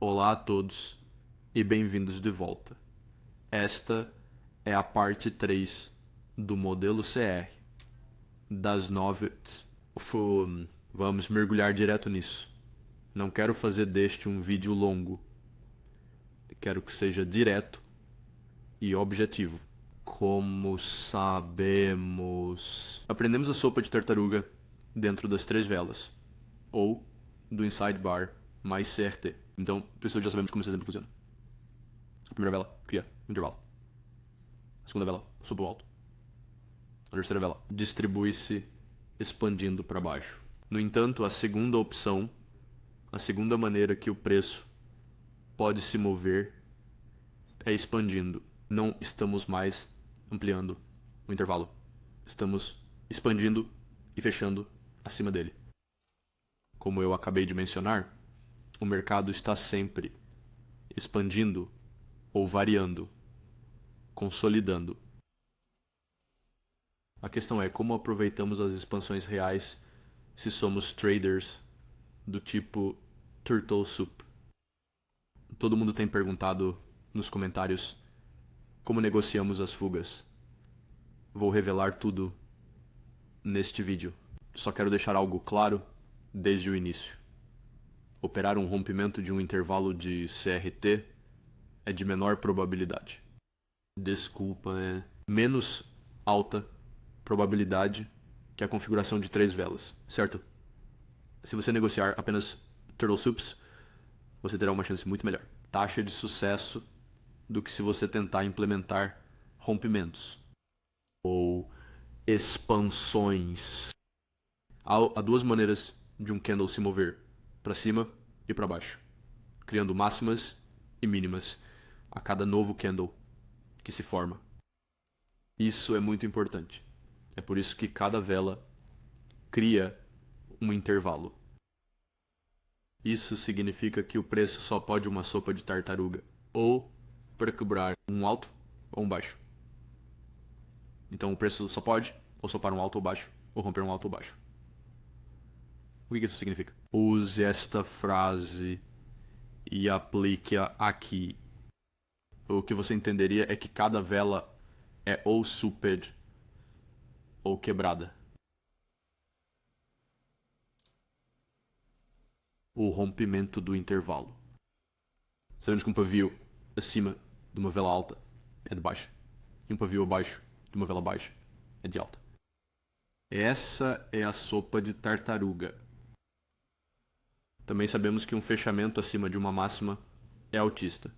Olá a todos e bem-vindos de volta. Esta é a parte 3 do modelo CR das 9. Vamos mergulhar direto nisso. Não quero fazer deste um vídeo longo. Quero que seja direto e objetivo. Como sabemos, aprendemos a sopa de tartaruga dentro das 3 velas, ou do Inside Bar mais CRT. Então, pessoas já sabemos como esse exemplo funciona. A primeira vela cria um intervalo. A segunda vela sobe o alto. A terceira vela distribui-se expandindo para baixo. No entanto, a segunda opção, a segunda maneira que o preço pode se mover é expandindo. Não estamos mais ampliando o intervalo. Estamos expandindo e fechando acima dele. Como eu acabei de mencionar, o mercado está sempre expandindo ou variando, consolidando. A questão é como aproveitamos as expansões reais se somos traders do tipo Turtle Soup. Todo mundo tem perguntado nos comentários como negociamos as fugas. Vou revelar tudo neste vídeo. Só quero deixar algo claro desde o início. Operar um rompimento de um intervalo de CRT é de menor probabilidade. Desculpa, é menos alta probabilidade que a configuração de 3 velas, certo? Se você negociar apenas Turtle Soups, você terá uma chance muito melhor. Taxa de sucesso do que se você tentar implementar rompimentos ou expansões. Há 2 maneiras de um candle se mover, para cima e para baixo, criando máximas e mínimas a cada novo candle que se forma. Isso é muito importante. É por isso que cada vela cria um intervalo. Isso significa que o preço só pode uma sopa de tartaruga, ou para quebrar um alto ou um baixo. Então o preço só pode ou sopar um alto ou baixo, ou romper um alto ou baixo. O que isso significa? Use esta frase e aplique-a aqui. O que você entenderia é que cada vela é ou super ou quebrada. O rompimento do intervalo. Sabemos que um pavio acima de uma vela alta é de baixa, e um pavio abaixo de uma vela baixa é de alta. Essa é a sopa de tartaruga. Também sabemos que um fechamento acima de uma máxima é altista,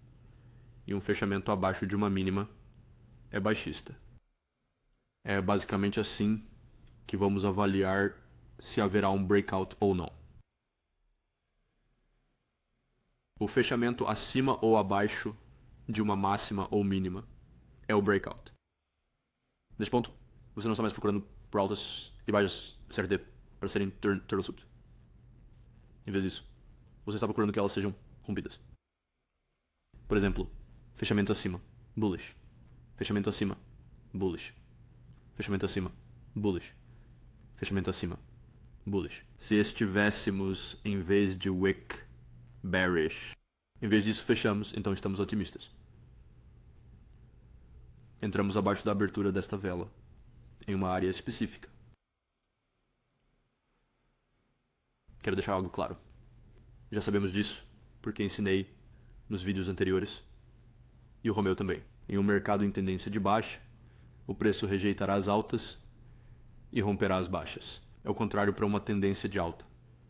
e um fechamento abaixo de uma mínima é baixista. É basicamente assim que vamos avaliar se haverá um breakout ou não. O fechamento acima ou abaixo de uma máxima ou mínima é o breakout. Neste ponto, você não está mais procurando por altas e baixas CRT para serem turtle soup. Em vez disso, você está procurando que elas sejam rompidas. Por exemplo, fechamento acima, bullish. Fechamento acima, bullish. Fechamento acima, bullish. Fechamento acima, bullish. Se estivéssemos em vez de wick, bearish. Em vez disso, fechamos, então estamos otimistas. Entramos abaixo da abertura desta vela, em uma área específica. Quero deixar algo claro. Já sabemos disso, porque ensinei nos vídeos anteriores, e o Romeu também. Em um mercado em tendência de baixa, o preço rejeitará as altas e romperá as baixas. É o contrário para uma tendência de alta.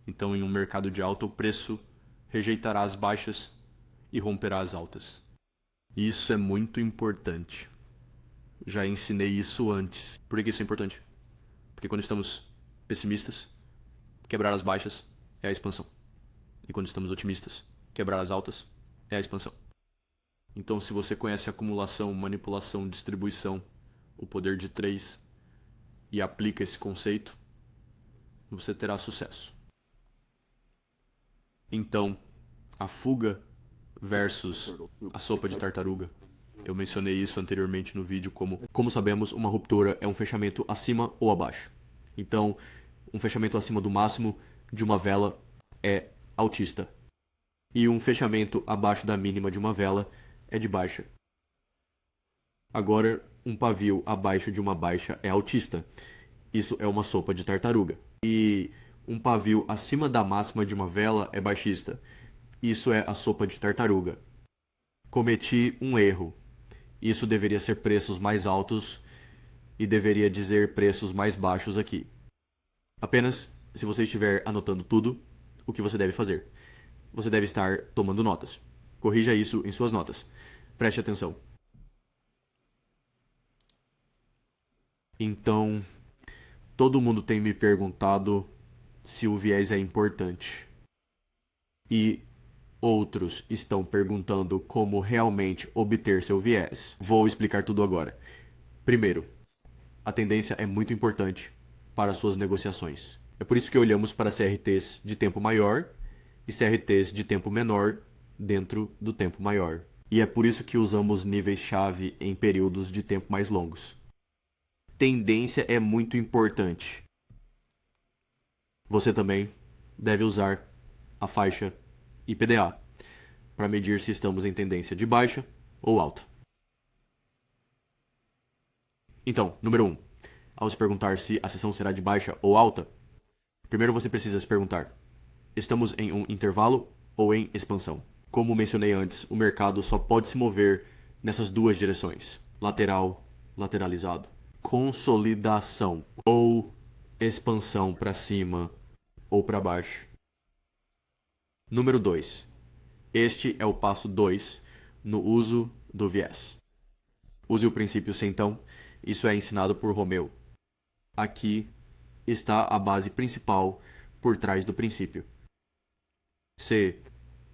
Então, em um mercado de alta, o preço rejeitará as baixas e romperá as altas. Isso é muito importante. Já ensinei isso antes. Por que isso é importante? Porque quando estamos pessimistas, quebrar as baixas é a expansão. E quando estamos otimistas, quebrar as altas é a expansão. Então, se você conhece acumulação, manipulação, distribuição, o poder de 3 e aplica esse conceito, você terá sucesso. Então, a fuga versus a sopa de tartaruga. Eu mencionei isso anteriormente no vídeo como sabemos, uma ruptura é um fechamento acima ou abaixo. Então, um fechamento acima do máximo de uma vela é altista. E um fechamento abaixo da mínima de uma vela é de baixa. Agora, um pavio abaixo de uma baixa é altista. Isso é uma sopa de tartaruga. E um pavio acima da máxima de uma vela é baixista. Isso é a sopa de tartaruga. Cometi um erro. Isso deveria ser preços mais altos e deveria dizer preços mais baixos aqui. Apenas, se você estiver anotando tudo, o que você deve fazer? Você deve estar tomando notas. Corrija isso em suas notas. Preste atenção. Então, todo mundo tem me perguntado se o viés é importante. E outros estão perguntando como realmente obter seu viés. Vou explicar tudo agora. Primeiro, a tendência é muito importante para suas negociações. É por isso que olhamos para CRTs de tempo maior e CRTs de tempo menor dentro do tempo maior. E é por isso que usamos níveis-chave em períodos de tempo mais longos. Tendência é muito importante. Você também deve usar a faixa IPDA para medir se estamos em tendência de baixa ou alta. Então, número 1. Ao se perguntar se a sessão será de baixa ou alta, primeiro você precisa se perguntar: estamos em um intervalo ou em expansão? Como mencionei antes, o mercado só pode se mover nessas duas direções: lateral, lateralizado. Consolidação ou expansão para cima ou para baixo. Número 2. Este é o passo 2 no uso do viés. Use o princípio centão. Isso é ensinado por Romeu. Aqui está a base principal por trás do princípio. Se,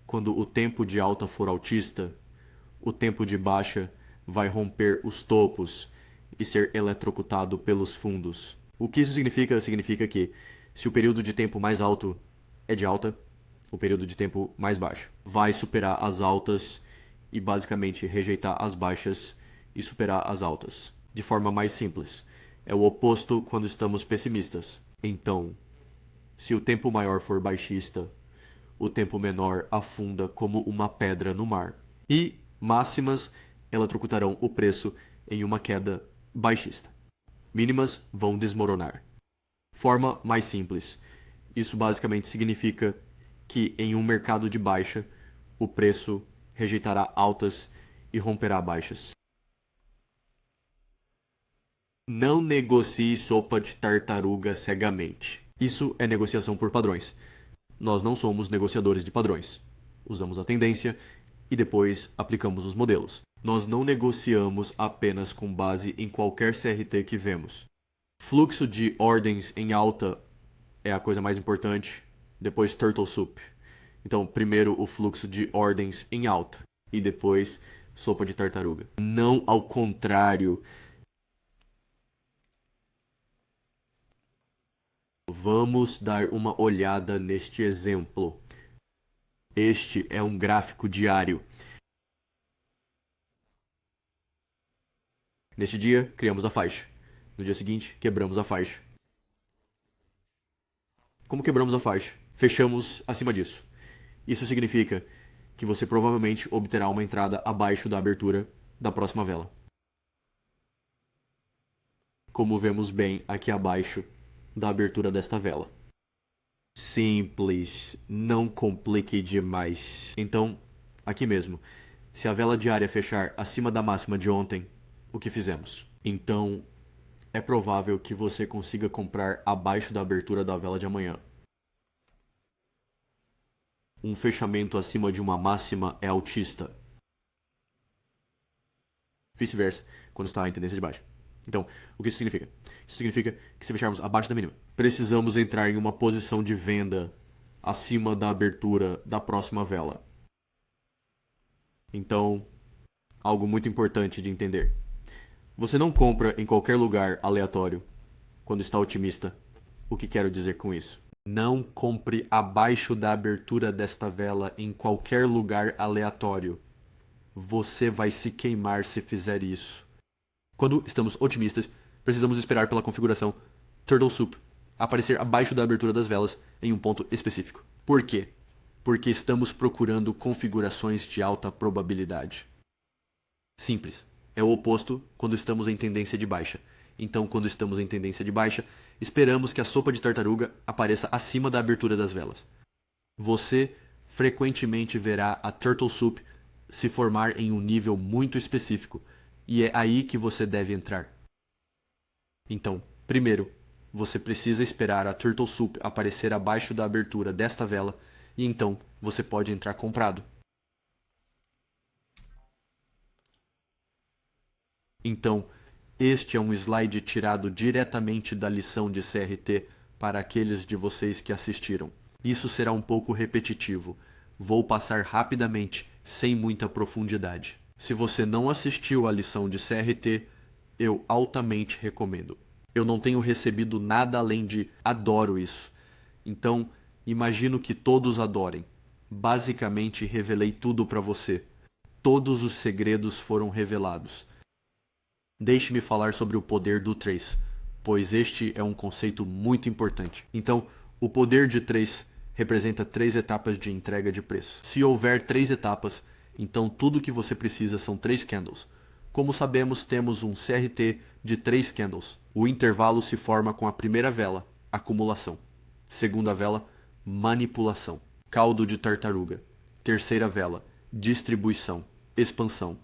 quando o tempo de alta for altista, o tempo de baixa vai romper os topos e ser eletrocutado pelos fundos. O que isso significa? Significa que, se o período de tempo mais alto é de alta, o período de tempo mais baixo vai superar as altas e basicamente rejeitar as baixas e superar as altas. De forma mais simples, é o oposto quando estamos pessimistas. Então, se o tempo maior for baixista, o tempo menor afunda como uma pedra no mar. E máximas eletrocutarão o preço em uma queda baixista. Mínimas vão desmoronar. Forma mais simples. Isso basicamente significa que em um mercado de baixa, o preço rejeitará altas e romperá baixas. Não negocie sopa de tartaruga cegamente. Isso é negociação por padrões. Nós não somos negociadores de padrões. Usamos a tendência e depois aplicamos os modelos. Nós não negociamos apenas com base em qualquer CRT que vemos. Fluxo de ordens em alta é a coisa mais importante, depois Turtle Soup. Então, primeiro o fluxo de ordens em alta e depois sopa de tartaruga. Não ao contrário. Vamos dar uma olhada neste exemplo. Este é um gráfico diário. Neste dia, criamos a faixa. No dia seguinte, quebramos a faixa. Como quebramos a faixa? Fechamos acima disso. Isso significa que você provavelmente obterá uma entrada abaixo da abertura da próxima vela. Como vemos bem aqui abaixo da abertura desta vela. Simples, não complique demais. Então, aqui mesmo, se a vela diária fechar acima da máxima de ontem, o que fizemos? Então, é provável que você consiga comprar abaixo da abertura da vela de amanhã. Um fechamento acima de uma máxima é altista. Vice-versa, quando está em tendência de baixa. Então, o que isso significa? Isso significa que se fecharmos abaixo da mínima, precisamos entrar em uma posição de venda acima da abertura da próxima vela. Então, algo muito importante de entender. Você não compra em qualquer lugar aleatório quando está otimista. O que quero dizer com isso? Não compre abaixo da abertura desta vela em qualquer lugar aleatório. Você vai se queimar se fizer isso. Quando estamos otimistas, precisamos esperar pela configuração Turtle Soup aparecer abaixo da abertura das velas em um ponto específico. Por quê? Porque estamos procurando configurações de alta probabilidade. Simples. É o oposto quando estamos em tendência de baixa. Então, quando estamos em tendência de baixa, esperamos que a sopa de tartaruga apareça acima da abertura das velas. Você frequentemente verá a Turtle Soup se formar em um nível muito específico, e é aí que você deve entrar. Então, primeiro, você precisa esperar a Turtle Soup aparecer abaixo da abertura desta vela, e então você pode entrar comprado. Então, este é um slide tirado diretamente da lição de CRT para aqueles de vocês que assistiram. Isso será um pouco repetitivo. Vou passar rapidamente, sem muita profundidade. Se você não assistiu à lição de CRT, eu altamente recomendo. Eu não tenho recebido nada além de adoro isso. Então, imagino que todos adorem. Basicamente, revelei tudo para você. Todos os segredos foram revelados. Deixe-me falar sobre o poder do 3, pois este é um conceito muito importante. Então, o poder de 3 representa 3 etapas de entrega de preço. Se houver 3 etapas, então tudo que você precisa são 3 candles. Como sabemos, temos um CRT de 3 candles. O intervalo se forma com a primeira vela, acumulação. Segunda vela, manipulação. Caldo de tartaruga. Terceira vela, distribuição, expansão.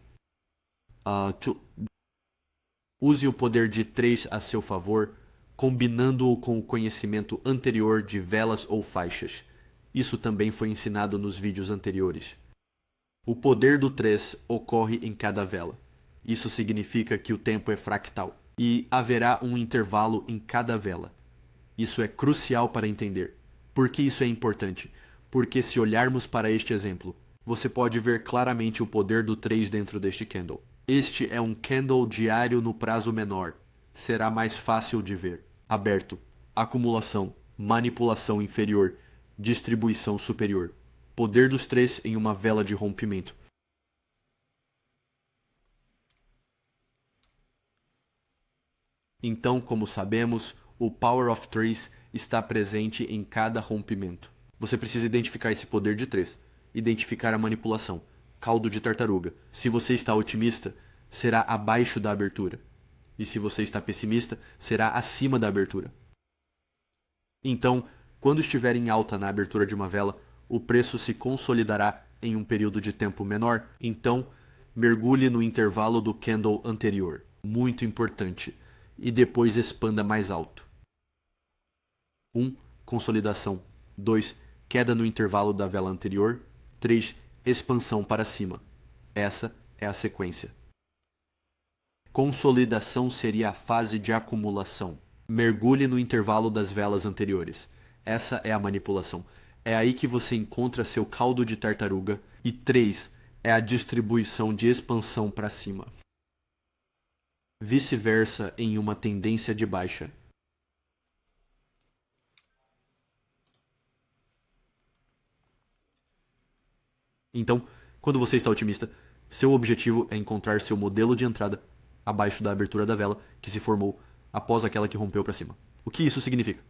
Use o poder de 3 a seu favor, combinando-o com o conhecimento anterior de velas ou faixas. Isso também foi ensinado nos vídeos anteriores. O poder do 3 ocorre em cada vela. Isso significa que o tempo é fractal e haverá um intervalo em cada vela. Isso é crucial para entender. Por que isso é importante? Porque se olharmos para este exemplo, você pode ver claramente o poder do 3 dentro deste candle. Este é um candle diário no prazo menor. Será mais fácil de ver. Aberto. Acumulação. Manipulação inferior. Distribuição superior. Poder dos 3 em uma vela de rompimento. Então, como sabemos, o Power of 3 está presente em cada rompimento. Você precisa identificar esse poder de 3. Identificar a manipulação. Caldo de tartaruga. Se você está otimista, será abaixo da abertura. E se você está pessimista, será acima da abertura. Então, quando estiver em alta na abertura de uma vela, o preço se consolidará em um período de tempo menor. Então, mergulhe no intervalo do candle anterior. Muito importante. E depois expanda mais alto. 1. Consolidação. 2. Queda no intervalo da vela anterior. 3. Expansão para cima. Essa é a sequência. Consolidação seria a fase de acumulação. Mergulhe no intervalo das velas anteriores. Essa é a manipulação. É aí que você encontra seu caldo de tartaruga. E 3 é a distribuição de expansão para cima. Vice-versa em uma tendência de baixa. Então, quando você está otimista, seu objetivo é encontrar seu modelo de entrada abaixo da abertura da vela que se formou após aquela que rompeu para cima. O que isso significa?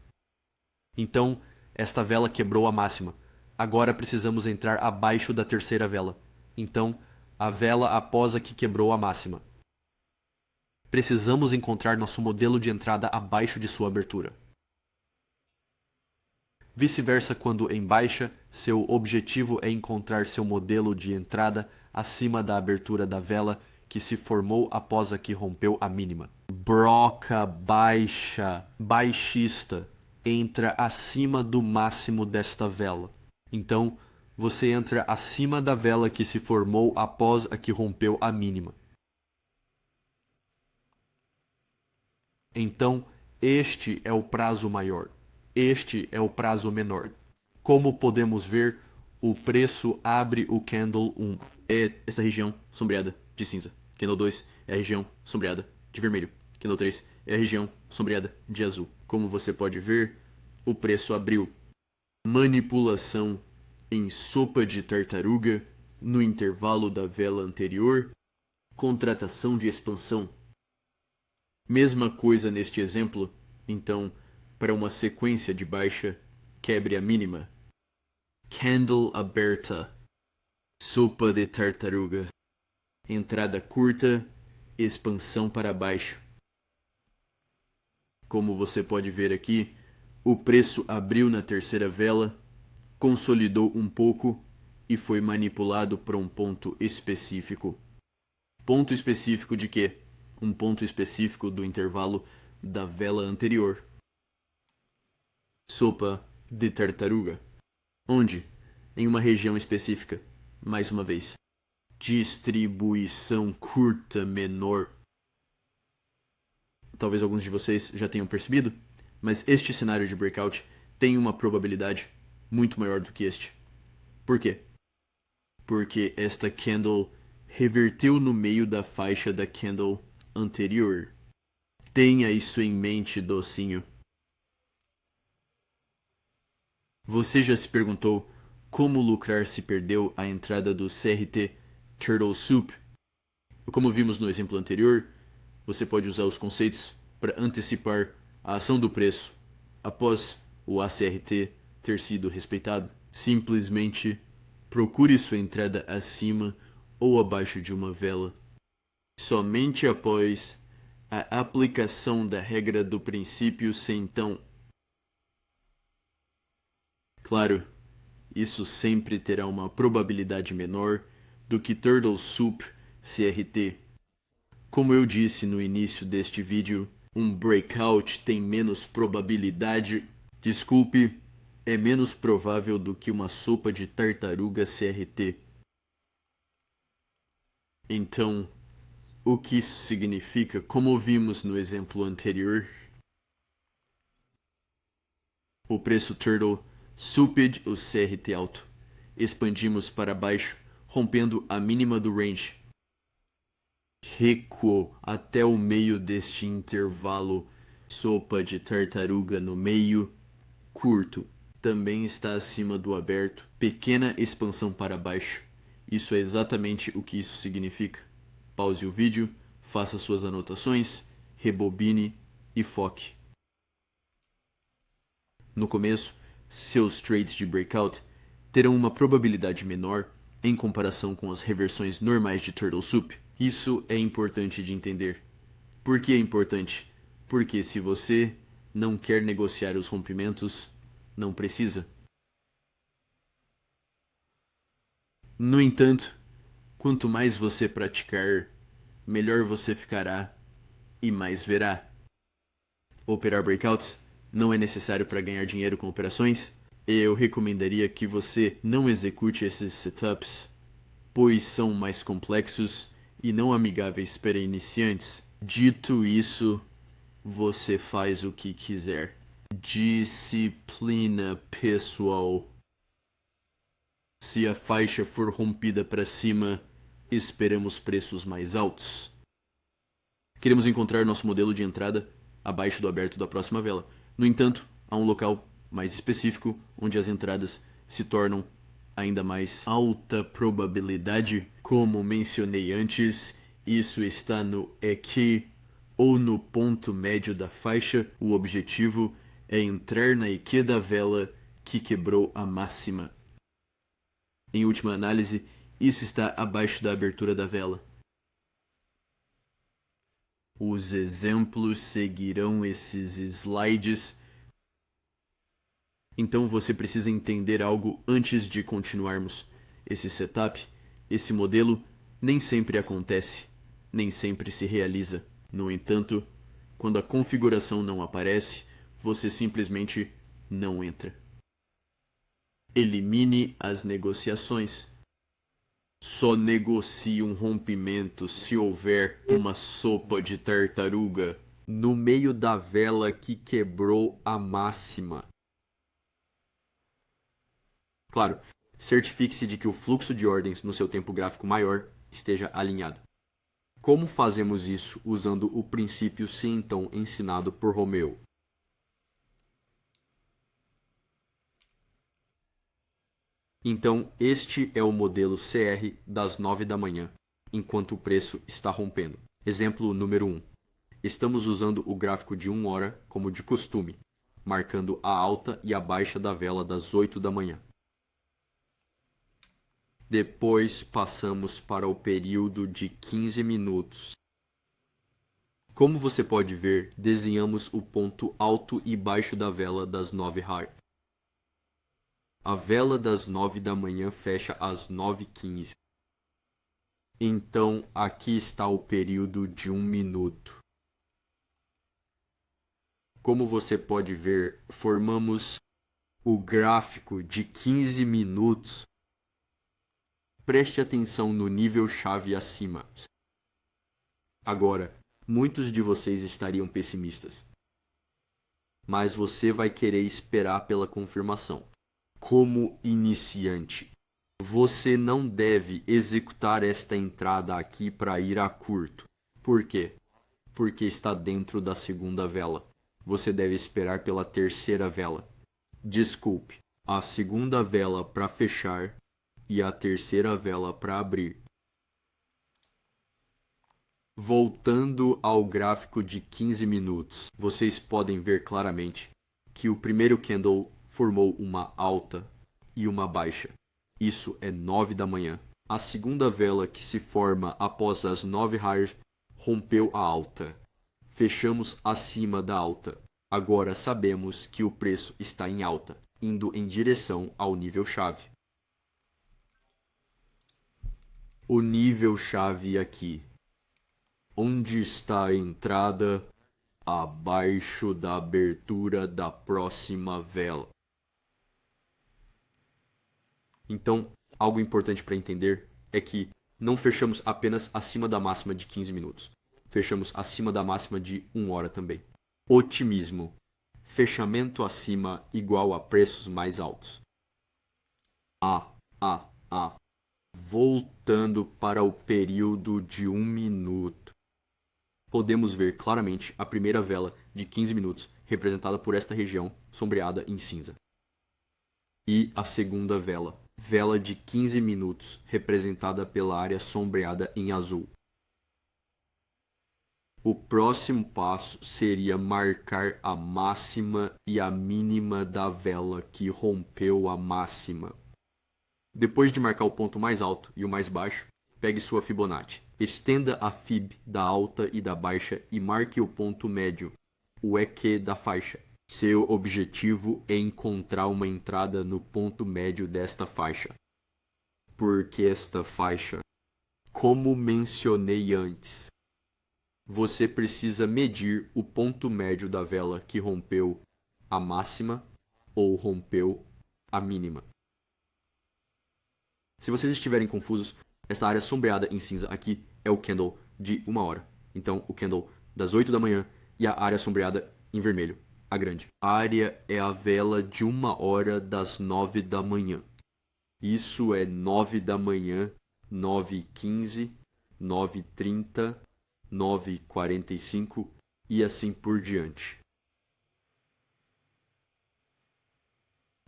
Então, esta vela quebrou a máxima. Agora precisamos entrar abaixo da terceira vela. Então, a vela após a que quebrou a máxima. Precisamos encontrar nosso modelo de entrada abaixo de sua abertura. Vice-versa, quando em baixa, seu objetivo é encontrar seu modelo de entrada acima da abertura da vela que se formou após a que rompeu a mínima. Broca baixa, baixista, entra acima do máximo desta vela. Então, você entra acima da vela que se formou após a que rompeu a mínima. Então, este é o prazo maior. Este é o prazo menor. Como podemos ver, o preço abre o candle 1. É essa região sombreada de cinza. Candle 2 é a região sombreada de vermelho. Candle 3 é a região sombreada de azul. Como você pode ver, o preço abriu. Manipulação em sopa de tartaruga no intervalo da vela anterior. Contratação de expansão. Mesma coisa neste exemplo, então, para uma sequência de baixa, quebre a mínima. Candle aberta. Sopa de tartaruga. Entrada curta, expansão para baixo. Como você pode ver aqui, o preço abriu na terceira vela, consolidou um pouco e foi manipulado para um ponto específico. Ponto específico de quê? Um ponto específico do intervalo da vela anterior. Sopa de tartaruga. Onde? Em uma região específica. Mais uma vez. Distribuição curta menor. Talvez alguns de vocês já tenham percebido, mas este cenário de breakout tem uma probabilidade muito maior do que este. Por quê? Porque esta candle reverteu no meio da faixa da candle anterior. Tenha isso em mente, docinho. Você já se perguntou como lucrar se perdeu a entrada do CRT Turtle Soup? Como vimos no exemplo anterior, você pode usar os conceitos para antecipar a ação do preço após o ACRT ter sido respeitado. Simplesmente procure sua entrada acima ou abaixo de uma vela. Somente após a aplicação da regra do princípio centão. Claro, isso sempre terá uma probabilidade menor do que Turtle Soup CRT. Como eu disse no início deste vídeo, um breakout tem menos probabilidade, é menos provável do que uma sopa de tartaruga CRT. Então, o que isso significa, como vimos no exemplo anterior? O preço Turtle Souped o CRT alto. Expandimos para baixo, rompendo a mínima do range. Recuou até o meio deste intervalo. Sopa de tartaruga no meio, curto, também está acima do aberto. Pequena expansão para baixo. Isso é exatamente o que isso significa. Pause o vídeo, faça suas anotações, rebobine e foque. No começo, seus trades de breakout terão uma probabilidade menor em comparação com as reversões normais de Turtle Soup. Isso é importante de entender. Por que é importante? Porque se você não quer negociar os rompimentos, não precisa. No entanto, quanto mais você praticar, melhor você ficará e mais verá. Operar breakouts não é necessário para ganhar dinheiro com operações. Eu recomendaria que você não execute esses setups, pois são mais complexos e não amigáveis para iniciantes. Dito isso, você faz o que quiser. Disciplina pessoal. Se a faixa for rompida para cima, esperamos preços mais altos. Queremos encontrar nosso modelo de entrada abaixo do aberto da próxima vela. No entanto, há um local mais específico onde as entradas se tornam ainda mais alta probabilidade. Como mencionei antes, isso está no EQ ou no ponto médio da faixa. O objetivo é entrar na EQ da vela que quebrou a máxima. Em última análise, isso está abaixo da abertura da vela. Os exemplos seguirão esses slides. Então você precisa entender algo antes de continuarmos. Esse setup, esse modelo, nem sempre acontece, nem sempre se realiza. No entanto, quando a configuração não aparece, você simplesmente não entra. Elimine as negociações. Só negocie um rompimento se houver uma sopa de tartaruga no meio da vela que quebrou a máxima. Claro, certifique-se de que o fluxo de ordens no seu tempo gráfico maior esteja alinhado. Como fazemos isso usando o princípio centão ensinado por Romeu? Então, este é o modelo CR das 9 da manhã, enquanto o preço está rompendo. Exemplo número 1. Estamos usando o gráfico de 1 hora como de costume, marcando a alta e a baixa da vela das 8 da manhã. Depois passamos para o período de 15 minutos. Como você pode ver, desenhamos o ponto alto e baixo da vela das 9 horas. A vela das 9 da manhã fecha às 9h15. Então, aqui está o período de 1 minuto. Como você pode ver, formamos o gráfico de 15 minutos. Preste atenção no nível-chave acima. Agora, muitos de vocês estariam pessimistas, mas você vai querer esperar pela confirmação. Como iniciante, você não deve executar esta entrada aqui para ir a curto. Por quê? Porque está dentro da segunda vela. Você deve esperar pela terceira vela. Desculpe, a segunda vela para fechar e a terceira vela para abrir. Voltando ao gráfico de 15 minutos, vocês podem ver claramente que o primeiro candle formou uma alta e uma baixa. Isso é 9 da manhã. A segunda vela que se forma após as 9 horas rompeu a alta. Fechamos acima da alta. Agora sabemos que o preço está em alta, indo em direção ao nível-chave. O nível-chave aqui. Onde está a entrada? Abaixo da abertura da próxima vela. Então, algo importante para entender é que não fechamos apenas acima da máxima de 15 minutos. Fechamos acima da máxima de 1 hora também. Otimismo. Fechamento acima igual a preços mais altos. Voltando para o período de 1 minuto. Podemos ver claramente a primeira vela de 15 minutos, representada por esta região sombreada em cinza. E a segunda vela, vela de 15 minutos, representada pela área sombreada em azul. O próximo passo seria marcar a máxima e a mínima da vela que rompeu a máxima. Depois de marcar o ponto mais alto e o mais baixo, pegue sua Fibonacci. Estenda a Fib da alta e da baixa e marque o ponto médio, o EQ da faixa. Seu objetivo é encontrar uma entrada no ponto médio desta faixa. Por que esta faixa? Como mencionei antes, você precisa medir o ponto médio da vela que rompeu a máxima ou rompeu a mínima. Se vocês estiverem confusos, esta área sombreada em cinza aqui é o candle de 1 hora. Então, o candle das 8 da manhã e a área sombreada em vermelho, a grande. A área é a vela de 1 hora das 9 da manhã. Isso é 9 da manhã, 9h15, 9h30, 9h45 e assim por diante.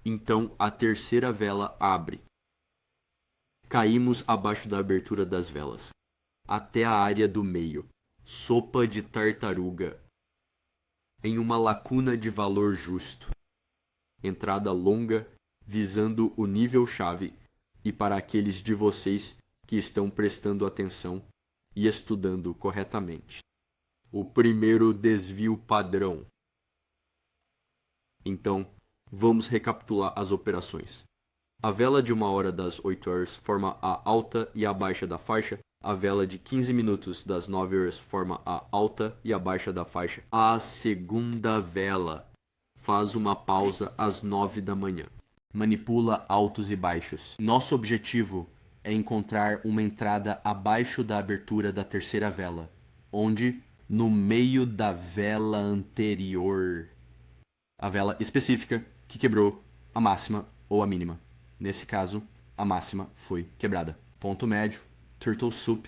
Então, a terceira vela abre. Caímos abaixo da abertura das velas, até a área do meio, sopa de tartaruga, em uma lacuna de valor justo. Entrada longa, visando o nível-chave e para aqueles de vocês que estão prestando atenção e estudando corretamente. O primeiro desvio padrão. Então, vamos recapitular as operações. A vela de 1 hora das 8 horas forma a alta e a baixa da faixa. A vela de 15 minutos das 9 horas forma a alta e a baixa da faixa. A segunda vela faz uma pausa às 9 da manhã. Manipula altos e baixos. Nosso objetivo é encontrar uma entrada abaixo da abertura da terceira vela, onde, no meio da vela anterior, a vela específica que quebrou a máxima ou a mínima. Nesse caso, a máxima foi quebrada. Ponto médio, Turtle Soup,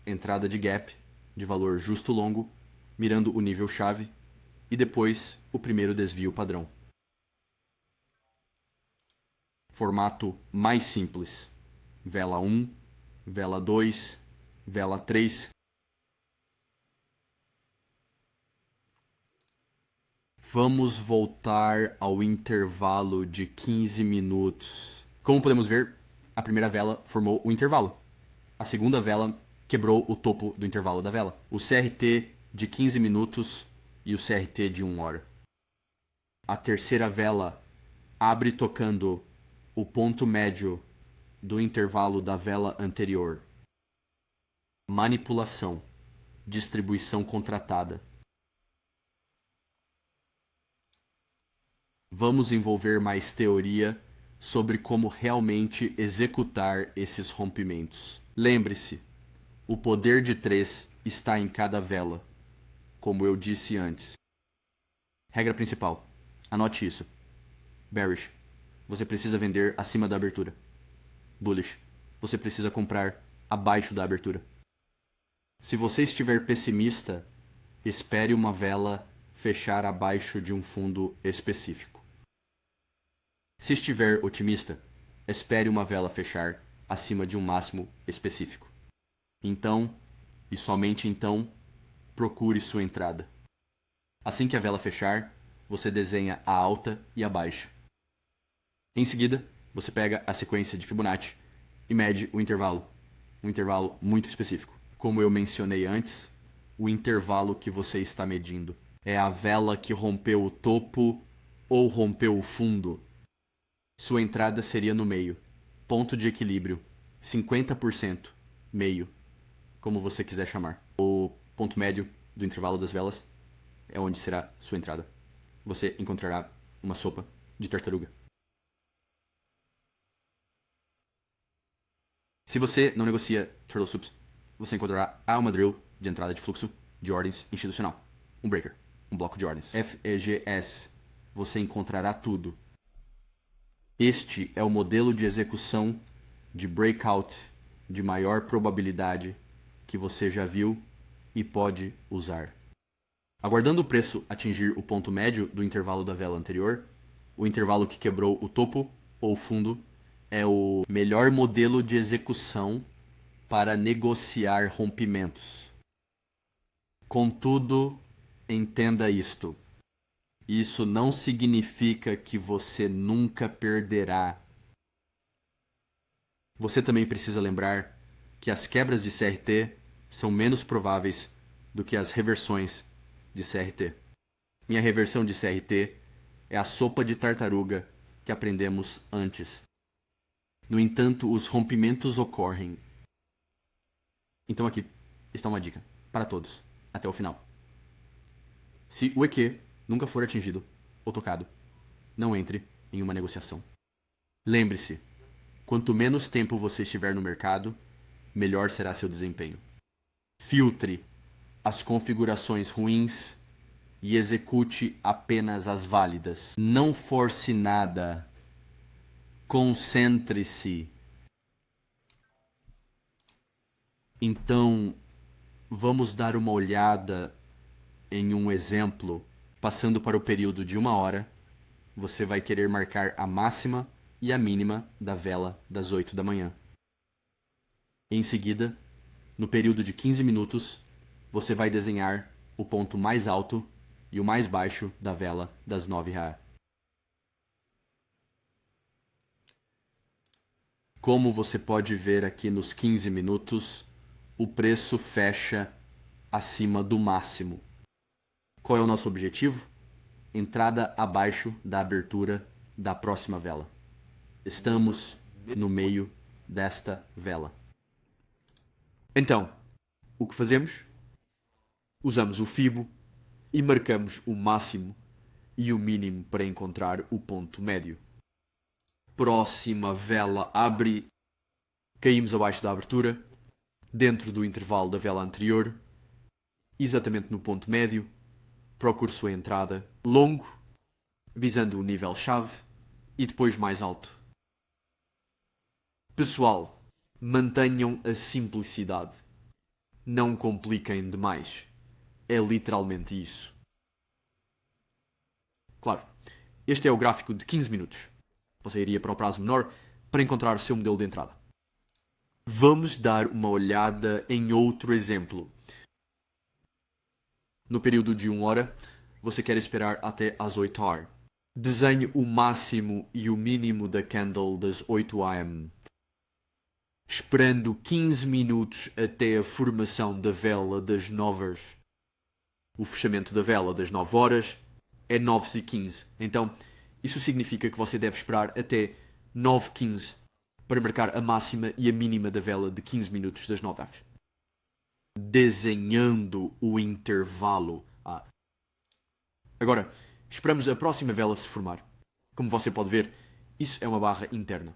entrada de gap, de valor justo longo, mirando o nível-chave, e depois o primeiro desvio padrão. Formato mais simples. Vela 1, vela 2, vela 3. Vamos voltar ao intervalo de 15 minutos. Como podemos ver, a primeira vela formou o intervalo. A segunda vela quebrou o topo do intervalo da vela. O CRT de 15 minutos e o CRT de 1 hora. A terceira vela abre tocando o ponto médio do intervalo da vela anterior. Manipulação. Distribuição contratada. Vamos envolver mais teoria sobre como realmente executar esses rompimentos. Lembre-se, o poder de 3 está em cada vela, como eu disse antes. Regra principal. Anote isso. Bearish. Você precisa vender acima da abertura. Bullish. Você precisa comprar abaixo da abertura. Se você estiver pessimista, espere uma vela fechar abaixo de um fundo específico. Se estiver otimista, espere uma vela fechar acima de um máximo específico. Então, e somente então, procure sua entrada. Assim que a vela fechar, você desenha a alta e a baixa. Em seguida, você pega a sequência de Fibonacci e mede o intervalo. Um intervalo muito específico. Como eu mencionei antes, o intervalo que você está medindo é a vela que rompeu o topo ou rompeu o fundo. Sua entrada seria no meio. Ponto de equilíbrio. 50%. Meio. Como você quiser chamar. O ponto médio do intervalo das velas é onde será sua entrada. Você encontrará uma sopa de tartaruga. Se você não negocia Turtle Soups, você encontrará uma drill de entrada de fluxo de ordens institucional. Um breaker. Um bloco de ordens. FEGS. Você encontrará tudo. Este é o modelo de execução de breakout de maior probabilidade que você já viu e pode usar. Aguardando o preço atingir o ponto médio do intervalo da vela anterior, o intervalo que quebrou o topo ou fundo é o melhor modelo de execução para negociar rompimentos. Contudo, entenda isto. Isso não significa que você nunca perderá. Você também precisa lembrar que as quebras de CRT são menos prováveis do que as reversões de CRT. Minha reversão de CRT é a sopa de tartaruga que aprendemos antes. No entanto, os rompimentos ocorrem. Então aqui está uma dica para todos, até o final. Se o EQ nunca for atingido ou tocado, não entre em uma negociação. Lembre-se, quanto menos tempo você estiver no mercado, melhor será seu desempenho. Filtre as configurações ruins e execute apenas as válidas. Não force nada. Concentre-se. Então, vamos dar uma olhada em um exemplo. Passando para o período de 1 hora, você vai querer marcar a máxima e a mínima da vela das 8 da manhã. Em seguida, no período de 15 minutos, você vai desenhar o ponto mais alto e o mais baixo da vela das 9 RA. Como você pode ver aqui nos 15 minutos, o preço fecha acima do máximo. Qual é o nosso objetivo? Entrada abaixo da abertura da próxima vela. Estamos no meio desta vela. Então, o que fazemos? Usamos o Fibo e marcamos o máximo e o mínimo para encontrar o ponto médio. Próxima vela abre. Caímos abaixo da abertura, dentro do intervalo da vela anterior, exatamente no ponto médio. Procure sua entrada longo, visando o nível-chave e depois mais alto. Pessoal, mantenham a simplicidade. Não compliquem demais. É literalmente isso. Claro, este é o gráfico de 15 minutos. Você iria para o prazo menor para encontrar o seu modelo de entrada. Vamos dar uma olhada em outro exemplo. No período de 1 hora, você quer esperar até as 8 horas. Desenhe o máximo e o mínimo da candle das 8 am. esperando 15 minutos até a formação da vela das 9 horas. O fechamento da vela das 9 horas é 9h15. Então, isso significa que você deve esperar até 9h15 para marcar a máxima e a mínima da vela de 15 minutos das 9 horas. Desenhando o intervalo. Agora, esperamos a próxima vela se formar. Como você pode ver, isso é uma barra interna.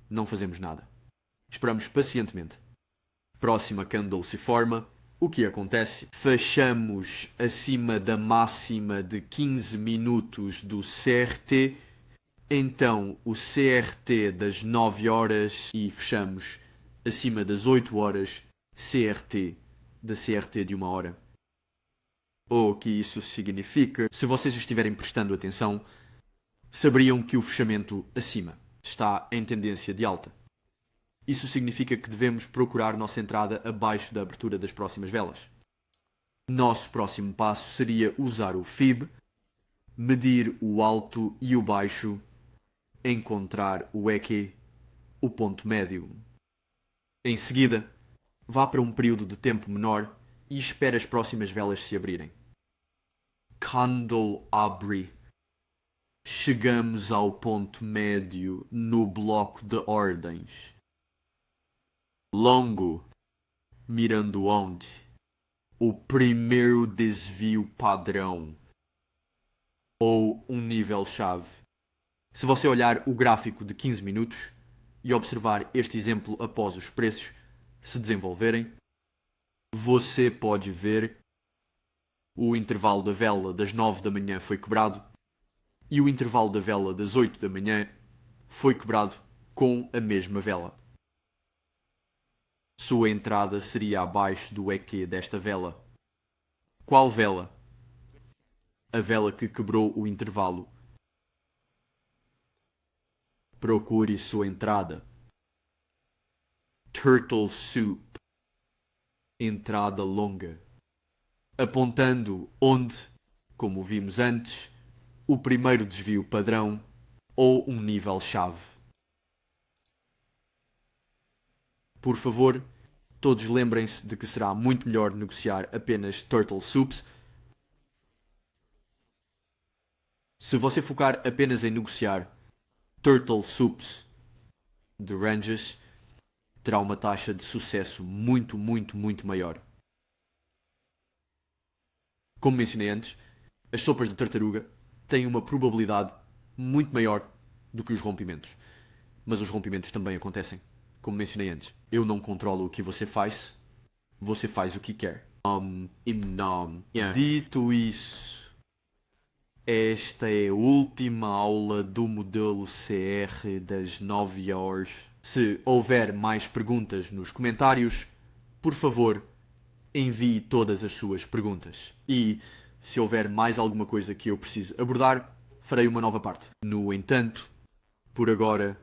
Não fazemos nada. Esperamos pacientemente. Próxima candle se forma. O que acontece? Fechamos acima da máxima de 15 minutos do CRT. Então, o CRT das 9 horas e fechamos acima das 8 horas CRT da CRT de 1 hora. O que isso significa? Se vocês estiverem prestando atenção, saberiam que o fechamento acima está em tendência de alta. Isso significa que devemos procurar nossa entrada abaixo da abertura das próximas velas. Nosso próximo passo seria usar o FIB, medir o alto e o baixo, encontrar o EQ, o ponto médio. Em seguida, vá para um período de tempo menor e espere as próximas velas se abrirem. Candle abre. Chegamos ao ponto médio no bloco de ordens. Longo, mirando onde? O primeiro desvio padrão, ou um nível-chave. Se você olhar o gráfico de 15 minutos e observar este exemplo após os preços se desenvolverem, você pode ver o intervalo da vela das 9 da manhã foi quebrado e o intervalo da vela das 8 da manhã foi quebrado com a mesma vela. Sua entrada seria abaixo do EQ desta vela. Qual vela? A vela que quebrou o intervalo. Procure sua entrada. Turtle Soup. Entrada longa. Apontando onde, como vimos antes, o primeiro desvio padrão ou um nível-chave. Por favor, todos lembrem-se de que será muito melhor negociar apenas Turtle Soups. Se você focar apenas em negociar Turtle Soups de ranges, terá uma taxa de sucesso muito maior. Como mencionei antes, as sopas de tartaruga têm uma probabilidade muito maior do que os rompimentos. Mas os rompimentos também acontecem. Como mencionei antes, eu não controlo o que você faz o que quer. Yeah. Dito isso, esta é a última aula do modelo CR das 9 horas. Se houver mais perguntas nos comentários, por favor, envie todas as suas perguntas. E se houver mais alguma coisa que eu precise abordar, farei uma nova parte. No entanto, por agora,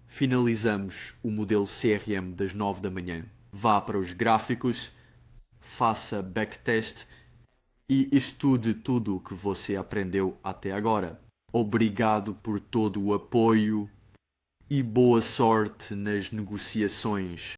finalizamos o modelo CRM das 9 da manhã. Vá para os gráficos, faça backtest e estude tudo o que você aprendeu até agora. Obrigado por todo o apoio e boa sorte nas negociações.